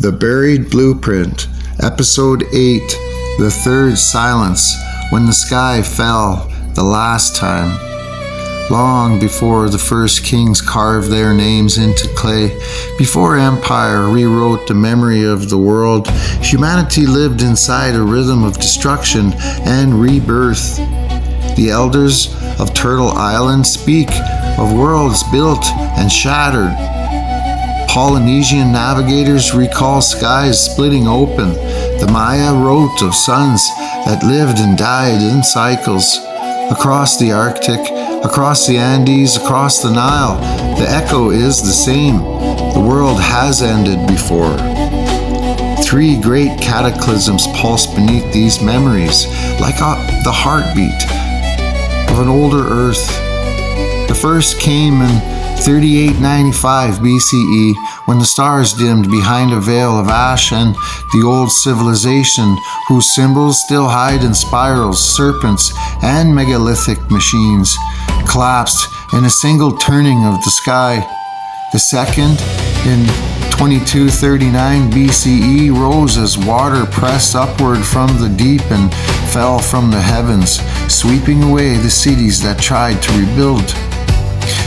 The Buried Blueprint, Episode 8, The Third Silence, When the Sky Fell the Last Time. Long before the first kings carved their names into clay, before empire rewrote the memory of the world, humanity lived inside a rhythm of destruction and rebirth. The elders of Turtle Island speak of worlds built and shattered. Polynesian navigators recall skies splitting open. The Maya wrote of suns that lived and died in cycles. Across the Arctic, across the Andes, across the Nile, the echo is the same. The world has ended before. Three great cataclysms pulse beneath these memories, like the heartbeat of an older Earth. The first came in 3895 BCE, when the stars dimmed behind a veil of ash and the old civilization whose symbols still hide in spirals, serpents, and megalithic machines collapsed in a single turning of the sky. The second, in 2239 BCE, rose as water pressed upward from the deep and fell from the heavens, sweeping away the cities that tried to rebuild.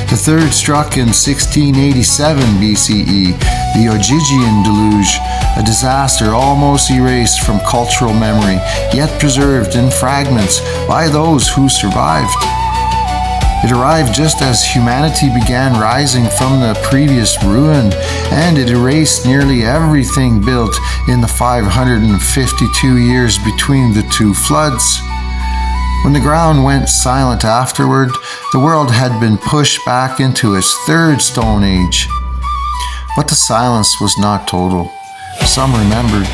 The third struck in 1687 BCE, the Ogygian Deluge, a disaster almost erased from cultural memory, yet preserved in fragments by those who survived. It arrived just as humanity began rising from the previous ruin, and it erased nearly everything built in the 552 years between the two floods. When the ground went silent afterward, the world had been pushed back into its third stone age. But the silence was not total. Some remembered.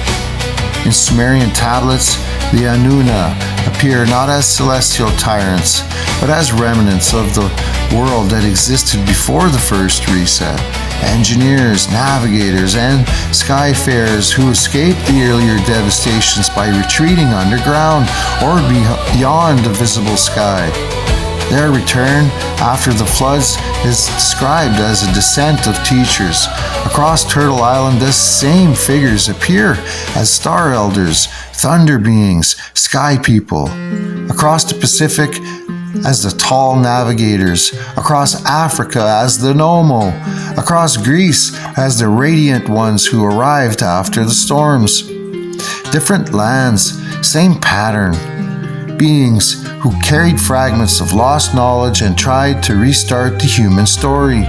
In Sumerian tablets, the Anunna appear not as celestial tyrants, but as remnants of the world that existed before the first reset. Engineers, navigators, and skyfarers who escaped the earlier devastations by retreating underground or beyond the visible sky. Their return after the floods is described as a descent of teachers. Across Turtle Island, the same figures appear as star elders, thunder beings, sky people. Across the Pacific, as the tall navigators, across Africa as the Nomo, across Greece as the radiant ones who arrived after the storms. Different lands, same pattern. Beings who carried fragments of lost knowledge and tried to restart the human story.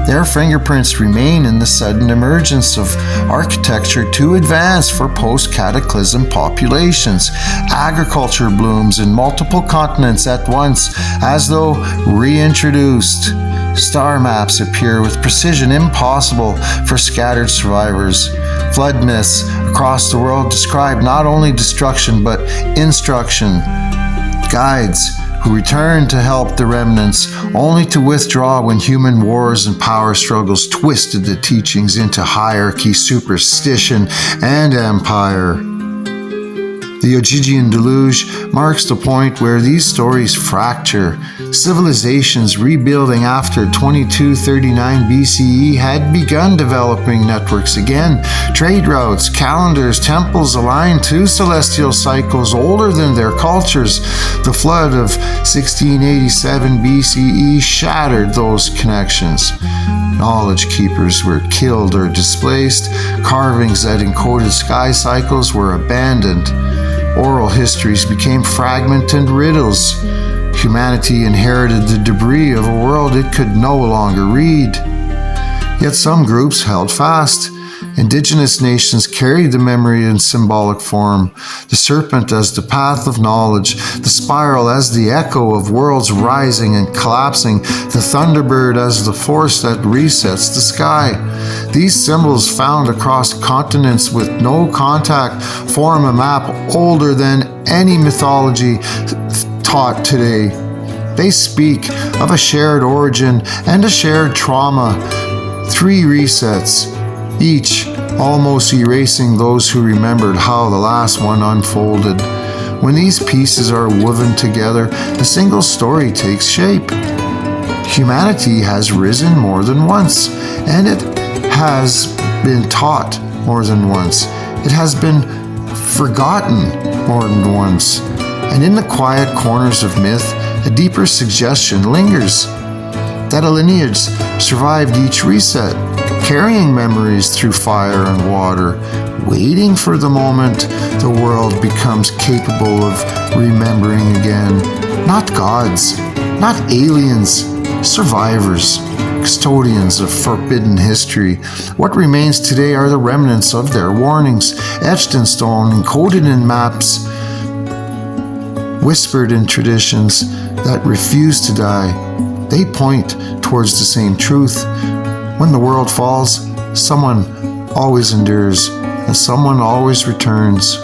Their fingerprints remain in the sudden emergence of architecture too advanced for post-cataclysm populations. Agriculture blooms in multiple continents at once, as though reintroduced. Star maps appear with precision impossible for scattered survivors. Flood myths across the world describe not only destruction but instruction. Guides who returned to help the remnants, only to withdraw when human wars and power struggles twisted the teachings into hierarchy, superstition, and empire. The Ogygian Deluge marks the point where these stories fracture. Civilizations rebuilding after 2239 BCE had begun developing networks again. Trade routes, calendars, temples aligned to celestial cycles older than their cultures. The flood of 1687 BCE shattered those connections. Knowledge keepers were killed or displaced. Carvings that encoded sky cycles were abandoned. Oral histories became fragments and riddles. Humanity inherited the debris of a world it could no longer read. Yet some groups held fast. Indigenous nations carried the memory in symbolic form. The serpent as the path of knowledge, the spiral as the echo of worlds rising and collapsing, the thunderbird as the force that resets the sky. These symbols found across continents with no contact form a map older than any mythology taught today. They speak of a shared origin and a shared trauma. Three resets, each almost erasing those who remembered how the last one unfolded. When these pieces are woven together, a single story takes shape. Humanity has risen more than once, and it has been taught more than once. It has been forgotten more than once. And in the quiet corners of myth, a deeper suggestion lingers that a lineage survived each reset, carrying memories through fire and water, waiting for the moment the world becomes capable of remembering again. Not gods, not aliens, survivors, custodians of forbidden history. What remains today are the remnants of their warnings, etched in stone, encoded in maps, whispered in traditions that refuse to die. They point towards the same truth. When the world falls, someone always endures, and someone always returns.